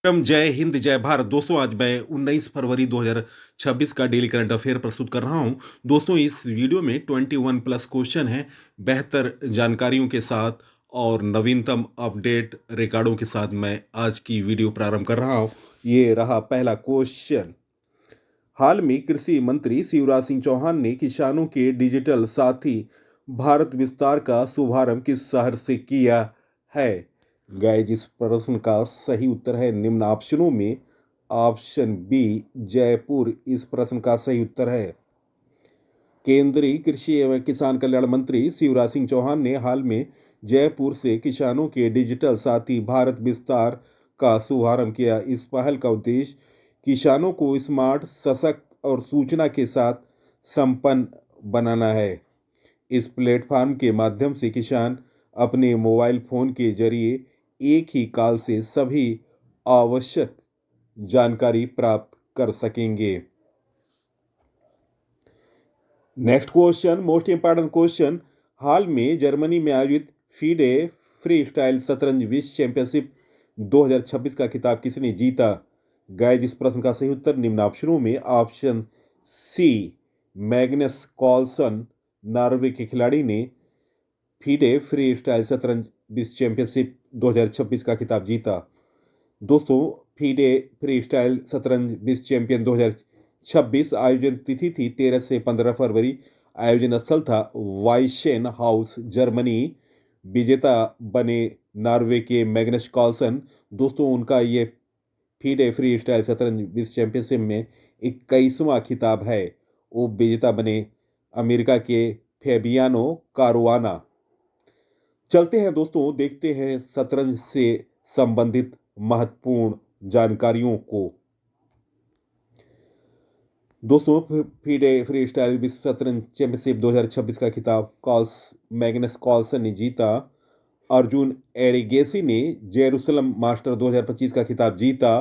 जय हिंद जय भारत। दोस्तों आज मैं 19 फरवरी 2026 का डेली करंट अफेयर प्रस्तुत कर रहा हूं। दोस्तों इस वीडियो में 21 प्लस क्वेश्चन है, बेहतर जानकारियों के साथ और नवीनतम अपडेट रिकॉर्डों के साथ मैं आज की वीडियो प्रारंभ कर रहा हूं। ये रहा पहला क्वेश्चन। हाल में कृषि मंत्री शिवराज सिंह चौहान ने किसानों के डिजिटल साथी भारत विस्तार का शुभारंभ किस शहर से किया है? गाइस, इस प्रश्न का सही उत्तर है निम्न ऑप्शनों में ऑप्शन बी जयपुर इस प्रश्न का सही उत्तर है। केंद्रीय कृषि एवं किसान कल्याण मंत्री शिवराज सिंह चौहान ने हाल में जयपुर से किसानों के डिजिटल साथी भारत विस्तार का शुभारंभ किया। इस पहल का उद्देश्य किसानों को स्मार्ट, सशक्त और सूचना के साथ संपन्न बनाना है। इस प्लेटफॉर्म के माध्यम से किसान अपने मोबाइल फोन के जरिए एक ही कॉल से सभी आवश्यक जानकारी प्राप्त कर सकेंगे। Next question, most important question. हाल में जर्मनी में आयोजित फीडे फ्री स्टाइल शतरंज विश्व चैंपियनशिप 2026 का खिताब किसने जीता? गाइस, इस प्रश्न का सही उत्तर निम्न ऑप्शनों में option C Magnus Carlsen Norway के खिलाड़ी ने फीडे फ्री स्टाइल शतरंज विश्व चैंपियनशिप 2026 का खिताब जीता। दोस्तों, फीडे फ्री स्टाइल शतरंज विश्व चैंपियन 2026 आयोजन तिथि थी 13 से 15 फरवरी। आयोजन स्थल था वाइशेन हाउस, जर्मनी। विजेता बने नॉर्वे के मैग्नस कार्लसन। दोस्तों, उनका ये फीडे फ्री स्टाइल शतरंज विश्व चैंपियनशिप में 21वां खिताब है। वो विजेता बने अमेरिका के फेबियानो कारुआना। चलते हैं दोस्तों, देखते हैं शतरंज से संबंधित महत्वपूर्ण जानकारियों को। दोस्तों, फीडे फ्री स्टाइल विश्व शतरंज चैंपियनशिप 2026 का खिताब मैग्नस कार्लसन ने जीता। अर्जुन एरिगेसी ने जेरूसलम मास्टर 2025 का खिताब जीता।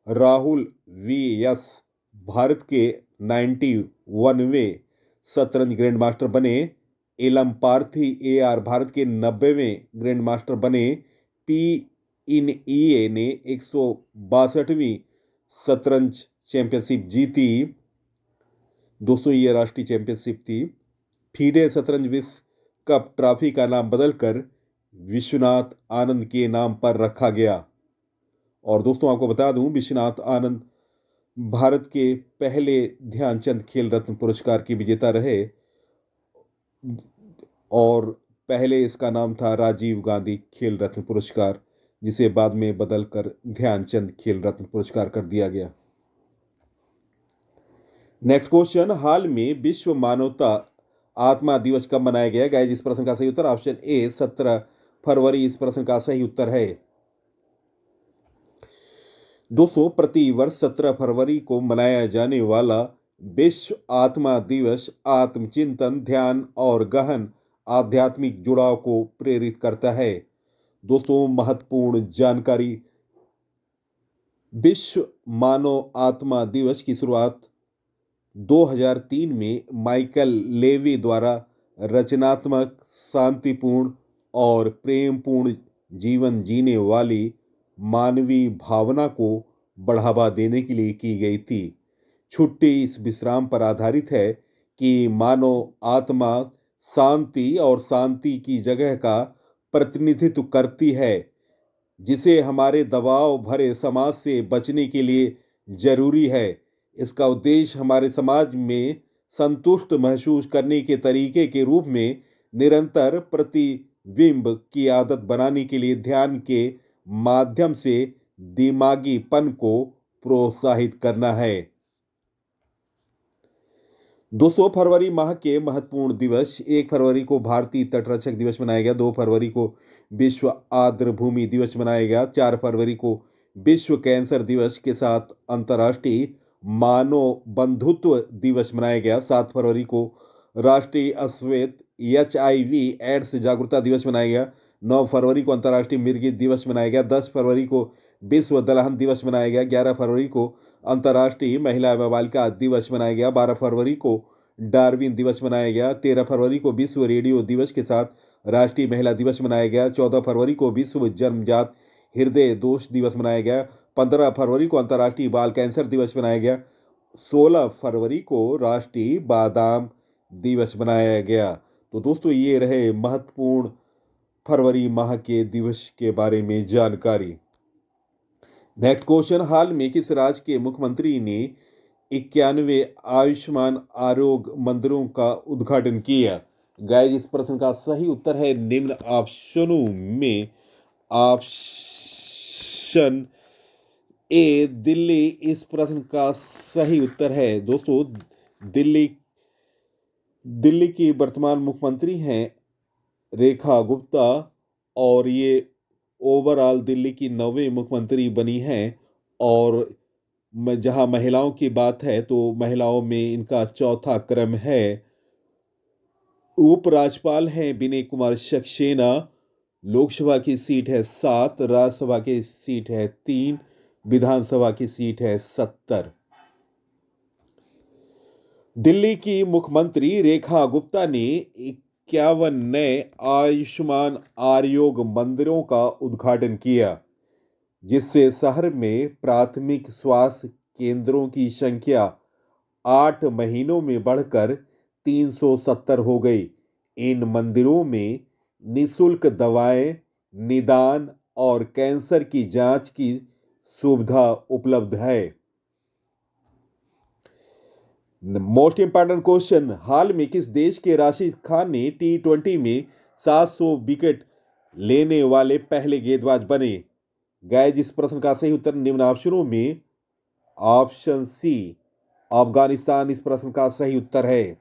राहुल वी यस भारत के 91वें शतरंज ग्रैंड मास्टर बने। Alum Parthi A R Bharat के 90वें ग्रैंड मास्टर बने। पी इन ई ने 162वीं शतरंज चैंपियनशिप जीती। दोस्तों, ये राष्ट्रीय चैंपियनशिप थी। फीडे शतरंज विश्व कप ट्रॉफी का नाम बदलकर विश्वनाथ आनंद के नाम पर रखा गया। और दोस्तों, आपको बता दूं, विश्वनाथ आनंद भारत के पहले ध्यानचंद खेल रत्न पुरस्कार के विजेता रहे और पहले इसका नाम था राजीव गांधी खेल रत्न पुरस्कार, जिसे बाद में बदलकर ध्यानचंद खेल रत्न पुरस्कार कर दिया गया। नेक्स्ट क्वेश्चन, हाल में विश्व मानवता आत्मा दिवस कब मनाया गया? गाइस, इस प्रश्न का सही उत्तर ऑप्शन ए 17 फरवरी इस प्रश्न का सही उत्तर है। दोस्तों, प्रति वर्ष 17 फरवरी को मनाया जाने वाला विश्व आत्मा दिवस आत्मचिंतन, ध्यान और गहन आध्यात्मिक जुड़ाव को प्रेरित करता है। दोस्तों, महत्वपूर्ण जानकारी। विश्व मानव आत्मा दिवस की शुरुआत 2003 में माइकल लेवी द्वारा रचनात्मक, शांतिपूर्ण और प्रेमपूर्ण जीवन जीने वाली मानवीय भावना को बढ़ावा देने के लिए की गई थी। छुट्टी इस विश्राम पर आधारित है कि मानव आत्मा शांति और शांति की जगह का प्रतिनिधित्व करती है, जिसे हमारे दबाव भरे समाज से बचने के लिए जरूरी है। इसका उद्देश्य हमारे समाज में संतुष्ट महसूस करने के तरीके के रूप में निरंतर प्रतिबिंब की आदत बनाने के लिए ध्यान के माध्यम से दिमागीपन को प्रोत्साहित करना है। 200 फरवरी माह के महत्वपूर्ण दिवस। 1 फरवरी को भारतीय तटरक्षक दिवस मनाया गया। 2 फरवरी को विश्व आर्द्र भूमि दिवस मनाया गया। 4 फरवरी को विश्व कैंसर दिवस के साथ अंतर्राष्ट्रीय मानव बंधुत्व दिवस मनाया गया। 7 फरवरी को राष्ट्रीय अश्वेत HIV एड्स जागरूकता दिवस मनाया गया। 9 फरवरी को अंतर्राष्ट्रीय मिर्गी दिवस मनाया गया। 10 फरवरी को विश्व दलहन दिवस मनाया गया। 11 फरवरी को अंतर्राष्ट्रीय महिला एवं बालिका दिवस मनाया गया। 12 फरवरी को डार्विन दिवस मनाया गया। 13 फरवरी को विश्व रेडियो दिवस के साथ राष्ट्रीय महिला दिवस मनाया गया। 14 फरवरी को विश्व जन्मजात हृदय दोष दिवस मनाया गया। 15 फरवरी को अंतर्राष्ट्रीय बाल कैंसर दिवस मनाया गया। 16 फरवरी को राष्ट्रीय बादाम दिवस मनाया गया। तो दोस्तों ये रहे महत्वपूर्ण फरवरी माह के दिवस के बारे में जानकारी। नेक्स्ट क्वेश्चन, हाल में किस राज्य के मुख्यमंत्री ने 91 आयुष्मान आरोग्य मंदिरों का उद्घाटन किया? गाइस इस प्रश्न का सही उत्तर है निम्न ऑप्शनों में ऑप्शन ए दिल्ली इस प्रश्न का सही उत्तर है। दोस्तों दिल्ली की वर्तमान मुख्यमंत्री हैं रेखा गुप्ता और ये ओवरऑल दिल्ली की 9वीं मुख्यमंत्री बनी हैं। और जहां महिलाओं की बात है तो महिलाओं में इनका चौथा क्रम है। उपराज्यपाल हैं विनय कुमार सक्सेना। लोकसभा की सीट है 7, राज्यसभा की सीट है 3, विधानसभा की सीट है 70। दिल्ली की मुख्यमंत्री रेखा गुप्ता ने 51 नए आयुष्मान आरोग्य मंदिरों का उद्घाटन किया, जिससे शहर में प्राथमिक स्वास्थ्य केंद्रों की संख्या 8 महीनों में बढ़कर 370 हो गई। इन मंदिरों में निःशुल्क दवाएं, निदान और कैंसर की जांच की सुविधा उपलब्ध है। मोस्ट इंपॉर्टेंट क्वेश्चन, हाल में किस देश के राशिद खान ने T20 में 700 विकेट लेने वाले पहले गेंदबाज बने? गाइस इस प्रश्न का सही उत्तर निम्न ऑप्शनों में ऑप्शन सी अफगानिस्तान इस प्रश्न का सही उत्तर है।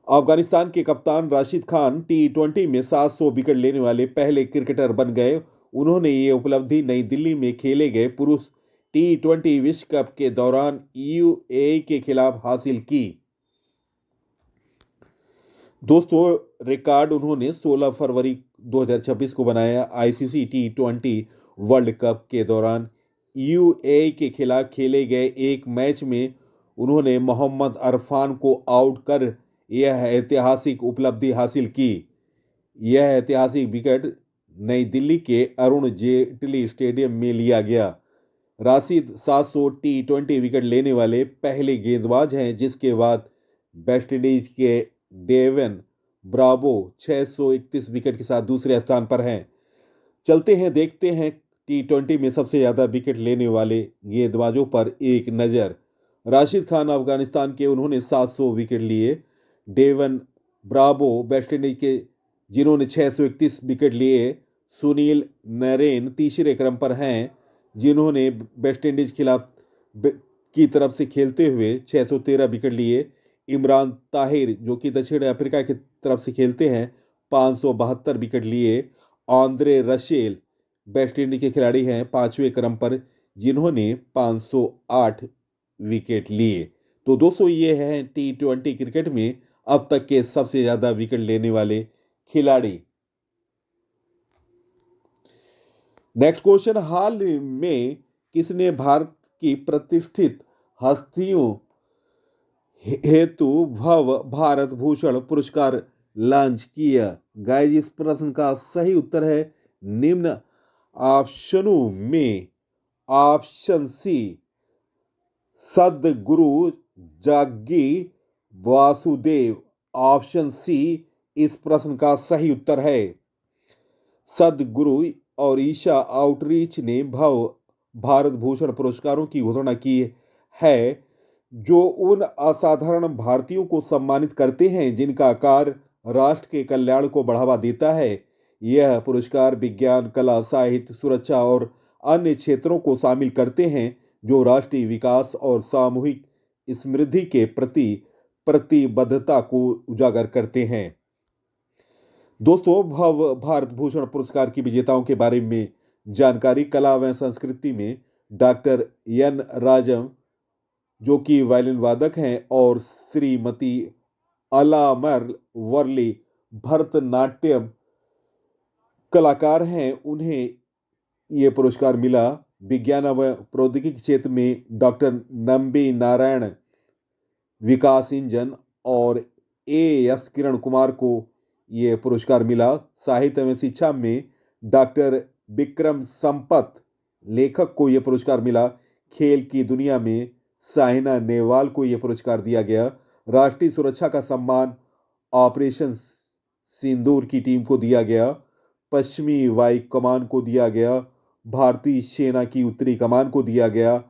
अफगानिस्तान के कप्तान राशिद खान T20 में 700 विकेट लेने वाले पहले क्रिकेटर बन गए। उन्होंने ये उपलब्धि नई दिल्ली में खेले गए पुरुष T20 विश्व कप के दौरान UAE के खिलाफ हासिल की। दोस्तों रिकॉर्ड उन्होंने 16 फरवरी 2026 को बनाया। ICC T20 वर्ल्ड कप के दौरान UAE के खिलाफ खेले गए एक मैच में उन्होंने मोहम्मद अरफान को आउट कर यह ऐतिहासिक उपलब्धि हासिल की। यह ऐतिहासिक विकेट नई दिल्ली के अरुण जेटली स्टेडियम में लिया गया। राशिद 700 T20 विकेट लेने वाले पहले गेंदबाज हैं, जिसके बाद वेस्टइंडीज के डेवन ब्रावो 631 विकेट के साथ दूसरे स्थान पर हैं। चलते हैं देखते हैं T20 में सबसे ज़्यादा विकेट लेने वाले गेंदबाजों पर एक नज़र। राशिद खान अफगानिस्तान के, उन्होंने 700 विकेट लिए। डेवन ब्रावो वेस्टइंडीज के, जिन्होंने 631 विकेट लिए। सुनील नरेन तीसरे क्रम पर हैं, जिन्होंने वेस्टइंडीज खिलाफ की तरफ से खेलते हुए 613 विकेट लिए। इमरान ताहिर जो कि दक्षिण अफ्रीका की तरफ से खेलते हैं 572 विकेट लिए। आंद्रे रसेल वेस्टइंडीज के खिलाड़ी हैं 5वें क्रम पर, जिन्होंने 508 विकेट लिए। तो दोस्तों ये हैं T20 क्रिकेट में अब तक के सबसे ज्यादा विकेट लेने वाले खिलाड़ी। नेक्स्ट क्वेश्चन, हाल में किसने भारत की प्रतिष्ठित हस्तियों हेतु भव भारत भूषण पुरस्कार लॉन्च किया? गाइस इस प्रश्न का सही उत्तर है निम्न ऑप्शनों में option C Sadhguru Jaggi Vasudev. Option C इस प्रश्न का सही उत्तर है। सद्गुरु और ईशा आउटरीच ने भारत भूषण पुरस्कारों की घोषणा की है, जो उन असाधारण भारतीयों को सम्मानित करते हैं जिनका कार्य राष्ट्र के कल्याण को बढ़ावा देता है। यह पुरस्कार विज्ञान, कला, साहित्य, सुरक्षा और अन्य क्षेत्रों को शामिल करते हैं जो राष्ट्रीय विकास और सामूहिक समृद्धि के प्रति प्रतिबद्धता को उजागर करते हैं। दोस्तों भारत भूषण पुरस्कार की विजेताओं के बारे में जानकारी। कला व संस्कृति में डॉक्टर एन राजम जो कि वायलिन वादक हैं, और श्रीमती अलामर वर्ली भरतनाट्यम कलाकार हैं, उन्हें ये पुरस्कार मिला। विज्ञान व प्रौद्योगिकी क्षेत्र में डॉक्टर नंबी नारायण विकास इंजन और AS किरण कुमार को ये पुरस्कार मिला। साहित्य एवं शिक्षा में डॉक्टर विक्रम संपत लेखक को यह पुरस्कार मिला। खेल की दुनिया में साइना नेहवाल को यह पुरस्कार दिया गया। राष्ट्रीय सुरक्षा का सम्मान ऑपरेशन सिंदूर की टीम को दिया गया। पश्चिमी वायु कमान को दिया गया। भारतीय सेना की उत्तरी कमान को दिया गया।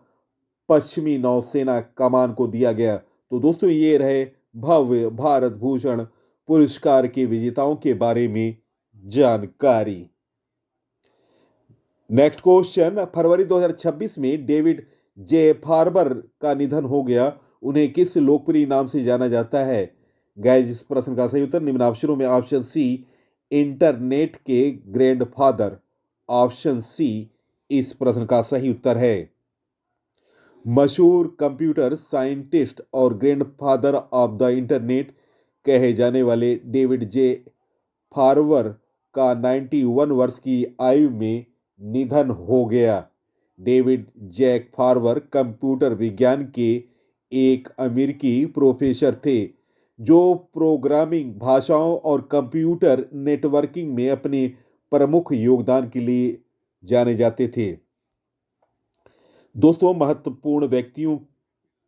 पश्चिमी नौसेना कमान को दिया गया। तो दोस्तों ये रहे भव्य भारत भूषण पुरस्कार के विजेताओं के बारे में जानकारी। नेक्स्ट क्वेश्चन, फरवरी 2026 में डेविड जे फार्बर का निधन हो गया। उन्हें किस लोकप्रिय नाम से जाना जाता है? गाइस, इस प्रश्न का सही उत्तर निम्न ऑप्शनों में ऑप्शन सी इंटरनेट के ग्रैंडफादर, ऑप्शन सी इस प्रश्न का सही उत्तर है। मशहूर कंप्यूटर साइंटिस्ट और ग्रैंडफादर ऑफ द इंटरनेट कहे जाने वाले डेविड जे फार्बर का 91 वर्ष की आयु में निधन हो गया। डेविड जैक फार्बर कंप्यूटर विज्ञान के एक अमेरिकी प्रोफेसर थे जो प्रोग्रामिंग भाषाओं और कंप्यूटर नेटवर्किंग में अपने प्रमुख योगदान के लिए जाने जाते थे। दोस्तों, महत्वपूर्ण व्यक्तियों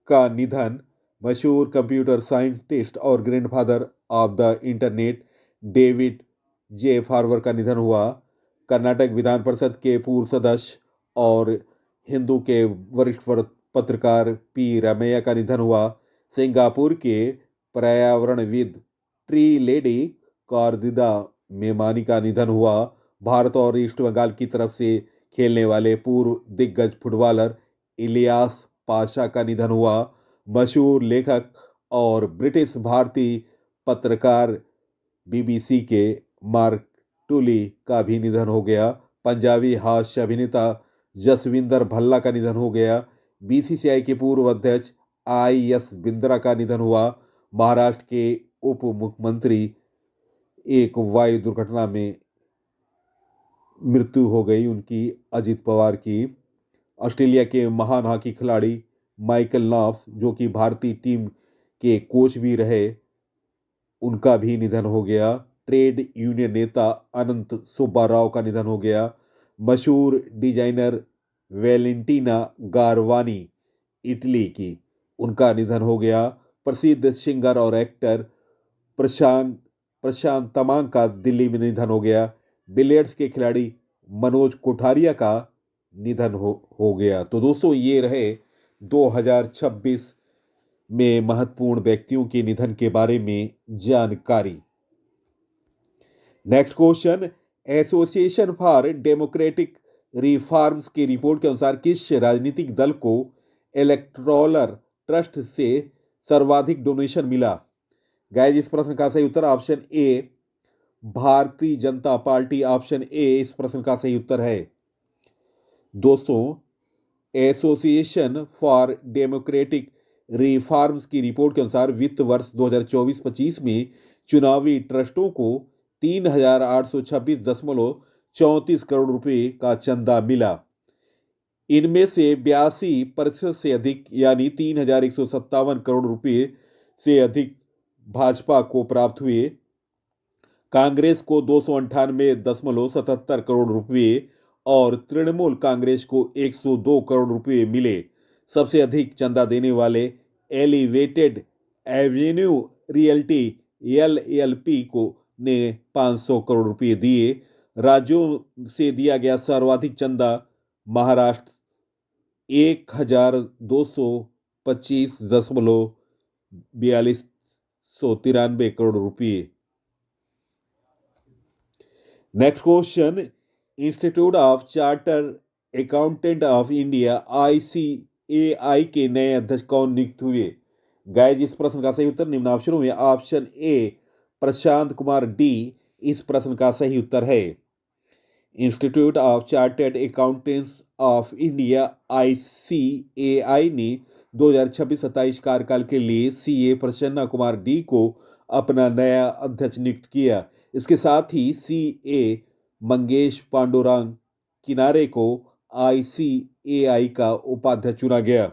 का निधन। मशहूर कंप्यूटर साइंटिस्ट और grandfather of the internet David J Farber का निधन हुआ। कर्नाटक विधान परिषद के पूर्व सदस्य और हिंदू के वरिष्ठ पत्रकार पी रामैया का निधन हुआ। सिंगापुर के पर्यावरणविद ट्री लेडी कार्दिदा मेमानी का निधन हुआ। भारत और ईस्ट बंगाल की तरफ से खेलने वाले पूर्व दिग्गज फुटबॉलर इलियास पाशा का निधन हुआ। मशहूर लेखक और ब्रिटिश भारतीय पत्रकार बीबीसी के मार्क टूली का भी निधन हो गया। पंजाबी हास्य अभिनेता जसविंदर भल्ला का निधन हो गया। बीसीसीआई के पूर्व अध्यक्ष आई.एस. बिंद्रा का निधन हुआ। महाराष्ट्र के उप मुख्यमंत्री एक वायु दुर्घटना में मृत्यु हो गई उनकी, अजित पवार की। ऑस्ट्रेलिया के महान हॉकी खिलाड़ी माइकल नॉफ्स, जो कि भारतीय टीम के कोच भी रहे, उनका भी निधन हो गया। ट्रेड यूनियन नेता अनंत सुब्बा राव का निधन हो गया। मशहूर डिजाइनर वेलेंटीना गारवानी, इटली की, उनका निधन हो गया। प्रसिद्ध सिंगर और एक्टर प्रशांत प्रशांत तमांग का दिल्ली में निधन हो गया। बिलियर्ड्स के खिलाड़ी मनोज कोठारिया का निधन हो गया। तो दोस्तों, ये रहे 2026 में महत्वपूर्ण व्यक्तियों के निधन के बारे में जानकारी। Next question, association for democratic reforms की रिपोर्ट के अनुसार किस राजनीतिक दल को इलेक्टोरल ट्रस्ट से सर्वाधिक डोनेशन मिला? गाइस, इस प्रश्न का सही उत्तर option A Bharatiya Janata party, option A इस प्रश्न का सही उत्तर है। दोस्तों, एसोसिएशन फॉर डेमोक्रेटिक रिफॉर्म्स की रिपोर्ट के अनुसार वित्त वर्ष 2024-25 में चुनावी ट्रस्टों को 3,826.34 करोड़ रुपए का चंदा मिला। इनमें से 82% से अधिक यानी 3,157 करोड़ रुपए से अधिक भाजपा को प्राप्त हुए। कांग्रेस को 298.77 करोड़ रुपए और तृणमूल कांग्रेस को 102 करोड़ रुपए मिले। सबसे अधिक चंदा देने वाले एलिवेटेड एवेन्यू रियल्टी एलएलपी को ने 500 करोड़ रुपए दिए। राज्यों से दिया गया सर्वाधिक चंदा महाराष्ट्र 1,225.4293 करोड़ रुपए। Next question, institute of charter accountant of India ICAI के नए अध्यक्ष कौन नियुक्त हुए? गाइस, इस प्रश्न का सही उत्तर निम्न ऑप्शनों में option A Prashant Kumar D इस प्रश्न का सही उत्तर है। Institute of chartered accountants of India ICAI ने 2026-27 कार्यकाल के लिए सीए प्रसन्ना कुमार डी को अपना नया अध्यक्ष नियुक्त किया। इसके साथ ही सीए मंगेश पांडुरंग किनारे को आईसीएआई का उपाध्यक्ष चुना गया।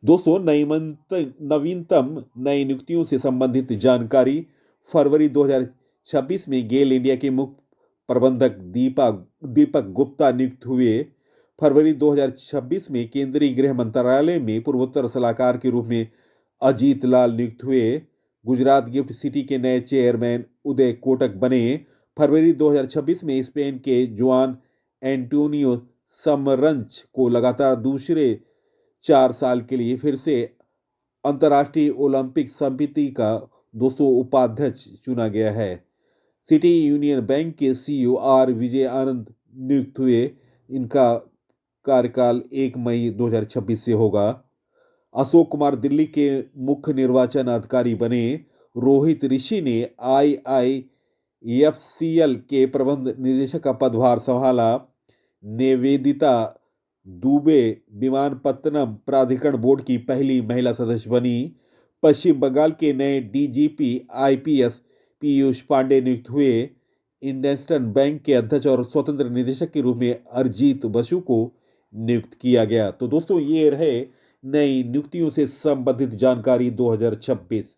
दोस्तों, नवीनतम नई नियुक्तियों से संबंधित जानकारी। फरवरी 2026 में गेल इंडिया के मुख्य प्रबंधक दीपक गुप्ता नियुक्त हुए। फरवरी 2026 में केंद्रीय गृह मंत्रालय में पूर्वोत्तर सलाहकार के रूप में अजीत लाल नियुक्त हुए। गुजरात गिफ्ट सिटी के नए चेयरमैन उदय कोटक बने। फरवरी 2026 में स्पेन के जुआन एंटोनियो समरंच को लगातार दूसरे 4 साल के लिए फिर से अंतर्राष्ट्रीय ओलंपिक समिति का 200 उपाध्यक्ष चुना गया है। सिटी यूनियन बैंक के सीईओ आर विजय आनंद नियुक्त हुए। इनका कार्यकाल 1 मई 2026 से होगा। अशोक कुमार दिल्ली के मुख्य निर्वाचन अधिकारी बने। रोहित ऋषि ने IIFCL के प्रबंध निदेशक का पदभार संभाला। निवेदिता दुबे विमानपत्तनम प्राधिकरण बोर्ड की पहली महिला सदस्य बनी। पश्चिम बंगाल के नए DGP IPS पीयूष पांडे नियुक्त हुए। इंडस्इंड बैंक के अध्यक्ष और स्वतंत्र निदेशक के रूप में अरिजीत बसु को नियुक्त किया गया। तो दोस्तों ये रहे नई नियुक्तियों से संबंधित जानकारी 2026।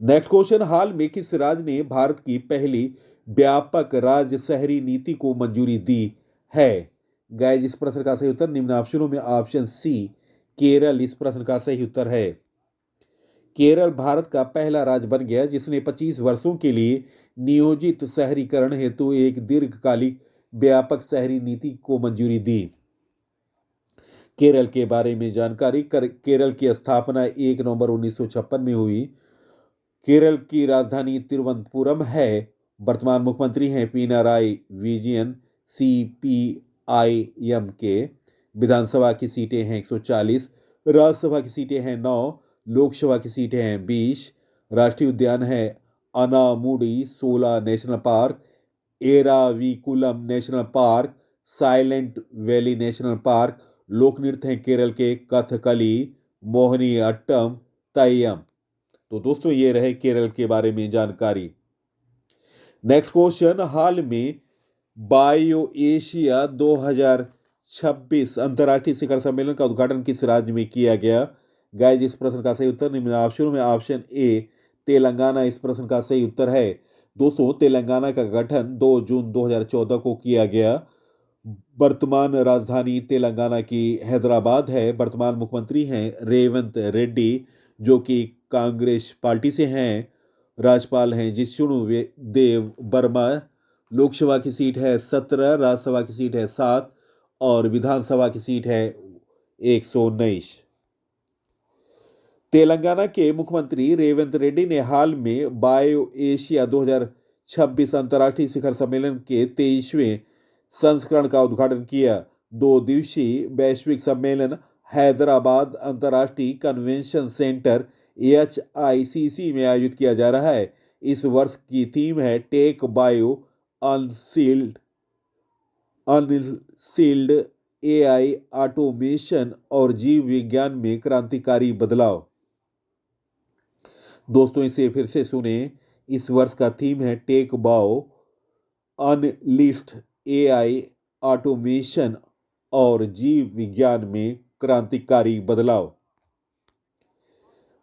नेक्स्ट क्वेश्चन, हाल में किस राज्य ने भारत की पहली व्यापक राज्य शहरी नीति को मंजूरी दी है? गाइस, इस प्रश्न का सही उत्तर निम्न ऑप्शनों में ऑप्शन सी केरल इस प्रश्न का सही उत्तर है। केरल भारत का पहला राज्य बन गया जिसने 25 वर्षों के लिए नियोजित शहरीकरण हेतु एक दीर्घकालिक व्यापक शहरी नीति को मंजूरी दी। केरल के बारे में जानकारी, केरल की स्थापना 1 नवंबर 1956 में हुई। केरल की राजधानी तिरुवनंतपुरम है। वर्तमान मुख्यमंत्री हैं पिनाराई विजयन CPIM के। विधानसभा की सीटें हैं 140, राज्यसभा की सीटें हैं 9, लोकसभा की सीटें हैं 20। राष्ट्रीय उद्यान है Anamudi 16 national park, Eravikulam national park, silent valley national park. लोक नृत्य हैं केरल के कथकली, मोहिनी अट्टम, तैयम। तो दोस्तों ये रहे केरल के बारे में जानकारी। नेक्स्ट क्वेश्चन, हाल में बायो एशिया 2026 अंतर्राष्ट्रीय शिखर सम्मेलन का उद्घाटन किस राज्य में किया गया? गाइस, इस प्रश्न का सही उत्तर निम्न ऑप्शनों में ऑप्शन ए तेलंगाना इस प्रश्न का सही उत्तर है। दोस्तों तेलंगाना का गठन 2 जून 2014 को किया गया। वर्तमान राजधानी तेलंगाना की हैदराबाद है। वर्तमान मुख्यमंत्री हैं रेवंत रेड्डी जो कि कांग्रेस पार्टी से हैं। राज्यपाल हैं जिष्णु देव वर्मा। लोकसभा की सीट है 17, राज्यसभा की सीट है 7 और विधानसभा की सीट है 119। तेलंगाना के मुख्यमंत्री रेवंत रेड्डी ने हाल में बायो एशिया 2026 अंतर्राष्ट्रीय शिखर सम्मेलन के 23वें संस्करण का उद्घाटन किया। 2 दिवसीय वैश्विक सम्मेलन हैदराबाद अंतर्राष्ट्रीय कन्वेंशन सेंटर HICC में आयोजित किया जा रहा है। इस वर्ष की थीम है take bio unsealed AI automation और जीव विज्ञान में क्रांतिकारी बदलाव। दोस्तों इसे फिर से सुने। इस वर्ष का थीम है take bio unlist AI automation और जीव विज्ञान में क्रांतिकारी बदलाव।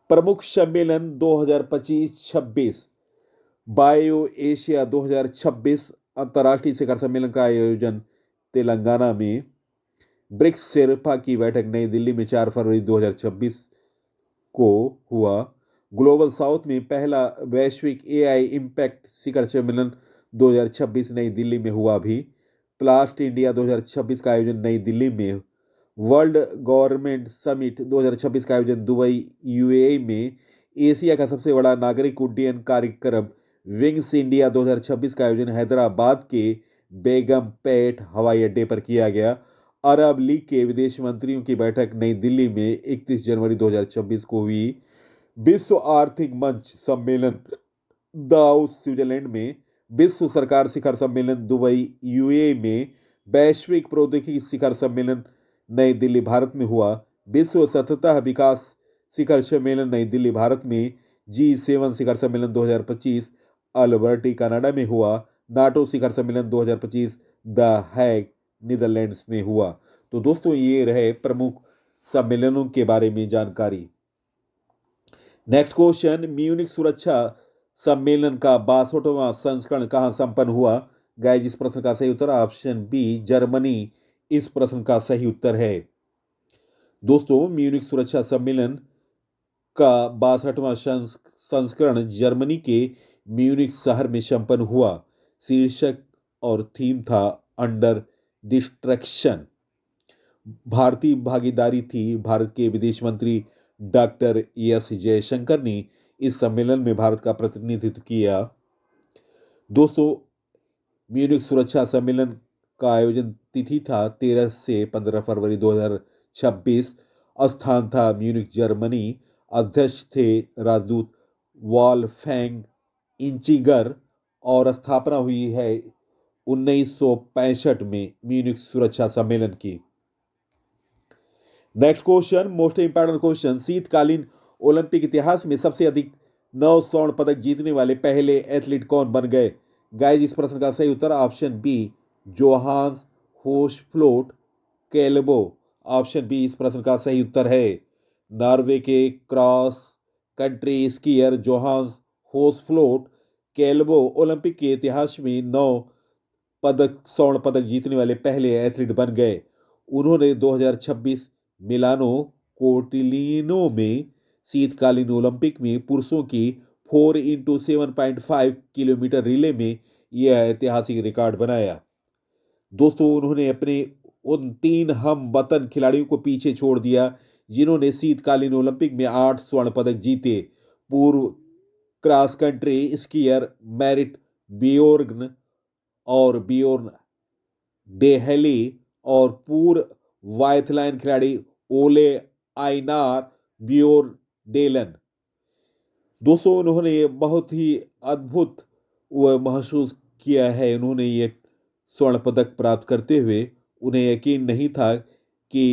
प्रमुख सम्मेलन 2025-26 बायो एशिया 2026 अंतर्राष्ट्रीय शिखर सम्मेलन का आयोजन तेलंगाना में। ब्रिक्स शेर्पा की बैठक नई दिल्ली में 4 फरवरी 2026 को हुआ। ग्लोबल साउथ में पहला वैश्विक AI इम्पैक्ट शिखर सम्मेलन 2026 नई दिल्ली में हुआ भी। प्लास्ट इंडिया 2026 का आयोजन नई दिल्ली में। वर्ल्ड गवर्नमेंट समिट 2026 का आयोजन दुबई UAE में। एशिया का सबसे बड़ा नागरिक उड्डयन कार्यक्रम विंग्स इंडिया 2026 का आयोजन हैदराबाद के बेगमपेट हवाई अड्डे पर किया गया। अरब लीग के विदेश मंत्रियों की बैठक नई दिल्ली में 31 जनवरी 2026 को हुई। विश्व आर्थिक मंच सम्मेलन दावोस स्विट्जरलैंड में। विश्व सरकार शिखर सम्मेलन दुबई UAE में। वैश्विक प्रौद्योगिकी शिखर सम्मेलन नई दिल्ली भारत में हुआ। विश्व सतत विकास शिखर सम्मेलन नई दिल्ली भारत में। G7 शिखर सम्मेलन 2025 अल्बर्टी कनाडा में हुआ। नाटो शिखर सम्मेलन 2025 द हैग नीदरलैंड्स में हुआ। तो दोस्तों ये रहे प्रमुख सम्मेलनों के बारे में जानकारी। नेक्स्ट क्वेश्चन, म्यूनिख सुरक्षा सम्मेलन का 62वां संस्करण कहां संपन्न हुआ? गाइस, इस प्रश्न का सही उत्तर ऑप्शन बी जर्मनी इस प्रश्न का सही उत्तर है। दोस्तों, म्यूनिख सुरक्षा सम्मेलन का 62वां संस्करण जर्मनी के म्यूनिख शहर में संपन्न हुआ। शीर्षक और थीम था अंडर डिस्ट्रैक्शन। भारतीय भागीदारी थी। भारत के विदेश मंत्री डॉक्टर एस जयशंकर ने इस सम्मेलन में भारत का प्रतिनिधित्व किया। दोस्तों, म्यूनिख सुरक्षा सम्मेलन का आयोजन तिथि था 13 से 15 फरवरी 2026। स्थान था म्यूनिख, जर्मनी। अध्यक्ष थे राजदूत वॉल्फगैंग इंचिगर और स्थापना हुई है 1965 में म्यूनिख सुरक्षा सम्मेलन की। Next question, most important question, शीतकालीन ओलंपिक इतिहास में सबसे अधिक 9 स्वर्ण पदक जीतने वाले पहले एथलीट कौन बन गए? गाइस, इस प्रश्न का सही उत्तर option B, Johannes Hosflot Klaebo. Option B इस प्रश्न का सही उत्तर है। नॉर्वे के cross country skier Johannes Hosflot Klaebo Olympic के इतिहास में 9 स्वर्ण पदक जीतने वाले पहले एथलीट बन गए। उन्होंने 2026 मिलानो कोर्टिलिनो में शीतकालीन ओलंपिक में पुरुषों की 4x7.5 किलोमीटर रिले में यह ऐतिहासिक रिकॉर्ड बनाया। दोस्तों, उन्होंने अपने उन 3 हम वतन खिलाड़ियों को पीछे छोड़ दिया जिन्होंने शीतकालीन ओलंपिक में 8 स्वर्ण पदक जीते। पूर्व cross country skier Marit Bjorn Daehlie और पूर्व वायथलाइन खिलाड़ी ओले आइनार बियोर्डेलन। दोस्तों, उन्होंने ये बहुत ही अद्भुत महसूस किया है। उन्होंने ये स्वर्ण पदक प्राप्त करते हुए उन्हें यकीन नहीं था कि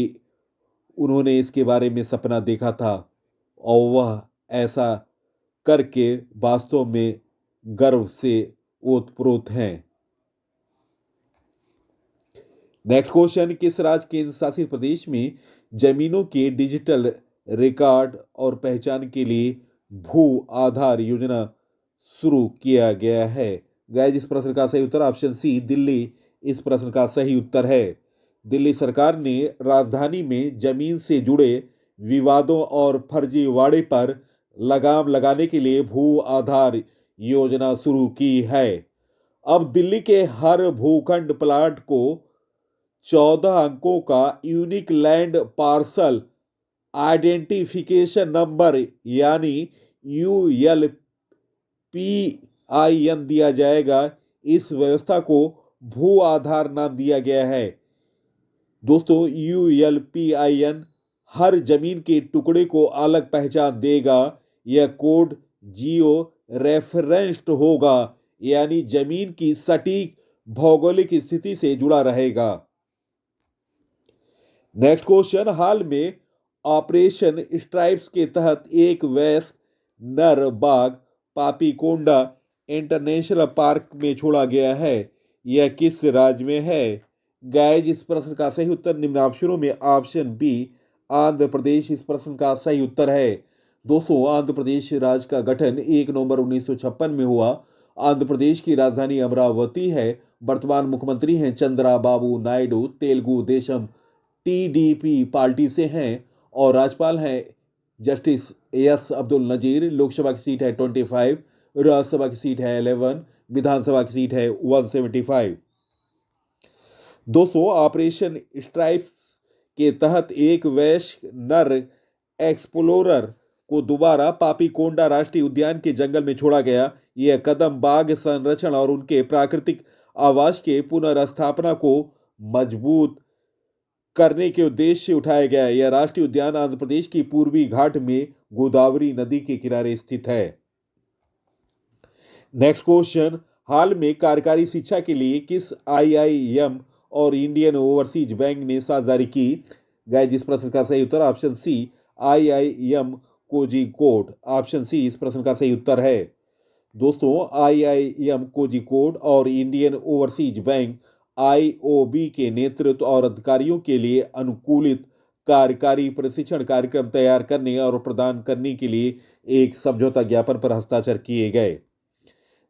उन्होंने इसके बारे में सपना देखा था और वह ऐसा करके वास्तव में गर्व से ओतप्रोत हैं। नेक्स्ट क्वेश्चन, किस राज्य केंद्र शासित प्रदेश में जमीनों के डिजिटल रिकॉर्ड और पहचान के लिए भू आधार योजना शुरू किया गया है? गाइस, इस प्रश्न का सही उत्तर ऑप्शन सी, दिल्ली इस प्रश्न का सही उत्तर है। दिल्ली सरकार ने राजधानी में जमीन से जुड़े विवादों और फर्जीवाड़े पर लगाम लगाने के लिए भू आधार योजना शुरू की है। अब दिल्ली के हर भूखंड प्लाट को 14 अंकों का unique land parcel identification number यानी ULPIN दिया जाएगा। इस व्यवस्था को भू आधार नाम दिया गया है। दोस्तों, ULPIN हर जमीन के टुकड़े को अलग पहचान देगा। यह कोड जियो रेफरेंस्ड होगा यानी जमीन की सटीक भौगोलिक स्थिति से जुड़ा रहेगा। नेक्स्ट क्वेश्चन, हाल में ऑपरेशन स्ट्राइप्स के तहत एक वयस्क नर बाघ पापीकोंडा इंटरनेशनल पार्क में छोड़ा गया है। यह किस राज्य में है? गाइस, इस प्रश्न का सही उत्तर निम्न ऑप्शनों में ऑप्शन बी, आंध्र प्रदेश इस प्रश्न का सही उत्तर है। दोस्तों, आंध्र प्रदेश राज्य का गठन 1 नवंबर 1956 में हुआ। आंध्र प्रदेश की राजधानी अमरावती है। वर्तमान मुख्यमंत्री हैं चंद्राबाबू नायडू, तेलुगु देशम TDP पार्टी से हैं और राज्यपाल हैं जस्टिस एस अब्दुल नजीर। लोकसभा की सीट है 25, राज्यसभा की सीट है 11, विधानसभा की सीट है 175। दोस्तों, ऑपरेशन स्ट्राइप्स के तहत एक वयस्क नर एक्सप्लोरर को दोबारा पापीकोंडा राष्ट्रीय उद्यान के जंगल में छोड़ा गया। यह कदम बाघ संरक्षण और उनके प्राकृतिक आवास के पुनर्स्थापना को मजबूत करने के उद्देश्य से उठाया गया है। यह राष्ट्रीय उद्यान आंध्र प्रदेश की पूर्वी घाट में गोदावरी नदी के किनारे स्थित है। नेक्स्ट क्वेश्चन, हाल में कार्यकारी शिक्षा के लिए किस IIM और इंडियन ओवरसीज बैंक ने साझेदारी की? गाइस, इस प्रश्न का सही उत्तर option C, IIM Kozhikode. Option C इस प्रश्न का सही उत्तर है। दोस्तों, IIM कोझिकोड और इंडियन ओवरसीज बैंक IOB के नेतृत्व और अधिकारियों के लिए अनुकूलित कार्यकारी प्रशिक्षण कार्यक्रम तैयार करने और प्रदान करने के लिए एक समझौता ज्ञापन पर हस्ताक्षर किए गए।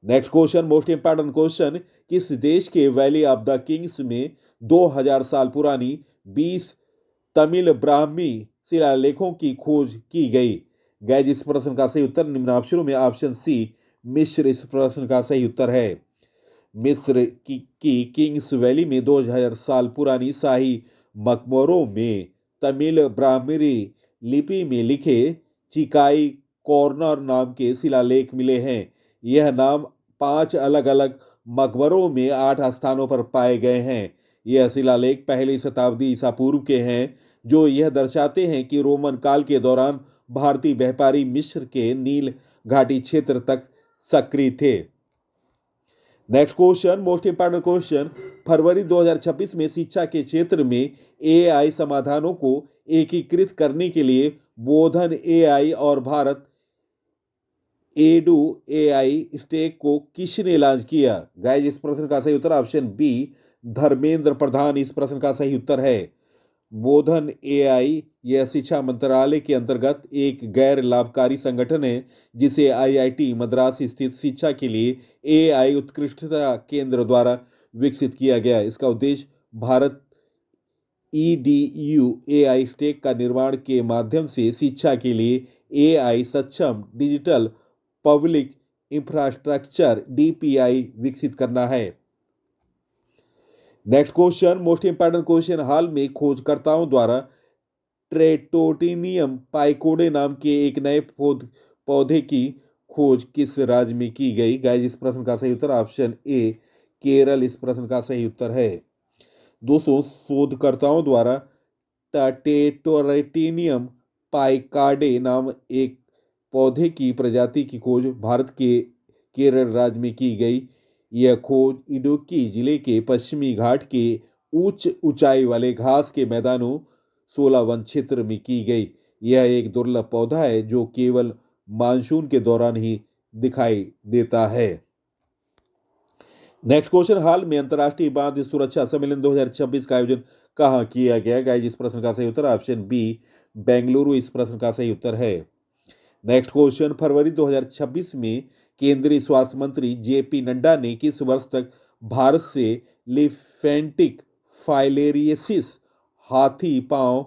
Next question, most important question, किस देश के वैली ऑफ द किंग्स में 2000 साल पुरानी 20 तमिल ब्राह्मी शिलालेखों की खोज की गई? गाइस, इस प्रश्न का सही उत्तर निम्न ऑप्शनों में ऑप्शन सी मिस्र इस प्रश्न का सही उत्तर है। मिस्र की किंग्स वैली में 2000 साल पुरानी शाही मकबरों में तमिल ब्राह्मी लिपि में लिखे चिकाई कॉर्नर नाम के शिलालेख मिले हैं। यह नाम 5 अलग अलग मकबरों में 8 स्थानों पर पाए गए हैं। यह शिलालेख पहली शताब्दी ईसा पूर्व के हैं, जो यह दर्शाते हैं कि रोमन काल के दौरान भारतीय व्यापारी मिस्र के नील घाटी क्षेत्र तक सक्रिय थे। Next question, most important question, फरवरी 2026 में शिक्षा के क्षेत्र में एआई समाधानों को एकीकृत करने के लिए बोधन एआई और भारत एडू एआई स्टेक को किसने लॉन्च किया? गाइस, इस प्रश्न का सही उत्तर ऑप्शन बी धर्मेंद्र प्रधान इस प्रश्न का सही उत्तर है। बोधन एआई यह शिक्षा मंत्रालय के अंतर्गत एक गैर लाभकारी संगठन है, जिसे आईआईटी मद्रास स्थित शिक्षा के लिए एआई उत्कृष्टता केंद्र द्वारा विकसित किया गया। इसका उद्देश्य भारत ईडीयू एआई स्टेक का निर्माण के माध्यम से शिक्षा के लिए एआई सक्षम डिजिटल पब्लिक इंफ्रास्ट्रक्चर डीपीआई विकसित करना है। Next question, most important question, हाल में खोजकर्ताओं द्वारा ट्रेटोटिनियम पाइकोडे नाम के एक नए पौधे की खोज किस राज्य में की गई? गाइस, इस प्रश्न का सही उत्तर ऑप्शन ए केरल इस प्रश्न का सही उत्तर है। दोस्तों, शोधकर्ताओं द्वारा टेटोरेटिनियम पाइकाडे नाम एक पौधे की प्रजाति की खोज भारत के केरल राज्य में की गई। यह खोज इडुक्की जिले के पश्चिमी घाट के उच्च ऊंचाई वाले घास के मैदानों 16 वन क्षेत्र में की गई। यह एक दुर्लभ पौधा है जो केवल मानसून के दौरान ही दिखाई देता है। नेक्स्ट क्वेश्चन, हाल में अंतर्राष्ट्रीय बांध सुरक्षा सम्मेलन 2026 का आयोजन कहाँ किया गया? गाइस, इस प्रश्न का सही उत्तर ऑप्शन बी बेंगलुरु इस प्रश्न का सही उत्तर है। नेक्स्ट क्वेश्चन, फरवरी 2026 में केंद्रीय स्वास्थ्य मंत्री जेपी नड्डा ने किस वर्ष तक भारत से लिम्फेटिक फाइलेरियोसिस हाथी पांव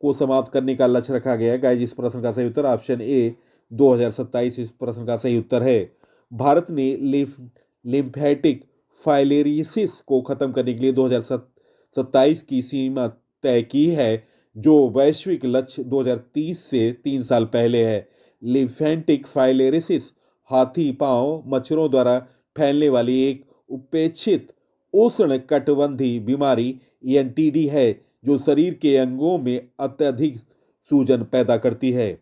को समाप्त करने का लक्ष्य रखा गया है? गाइस, इस प्रश्न का सही उत्तर ऑप्शन ए 2027 इस प्रश्न का सही उत्तर है। भारत ने लिम्फेटिक फाइलेरियोसिस को खत्म करने के लिए 2027 की सीमा तय की है, जो वैश्विक लक्ष्य 2030 से 3 साल पहले है। लिम्फेटिक फाइलेरियोसिस हाथी पांव मच्छरों द्वारा फैलने वाली एक उपेक्षित उष्ण कटिबंधीय बीमारी एनटीडी है, जो शरीर के अंगों में अत्यधिक सूजन पैदा करती है।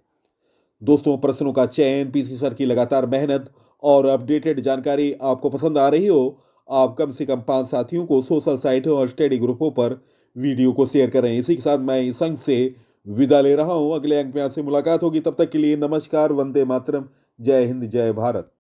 दोस्तों, प्रश्नों का चयन, पीसी सर की लगातार मेहनत और अपडेटेड जानकारी आपको पसंद आ रही हो, आप कम से कम 5 साथियों को सोशल साइटों और स्टडी ग्रुपों पर वीडियो को शेयर करें। इसी के साथ मैं इस अंक से विदा ले रहा हूं। अगले अंक में आपसे मुलाकात होगी। तब तक के लिए नमस्कार, वंदे मातरम, जय हिंद, जय भारत।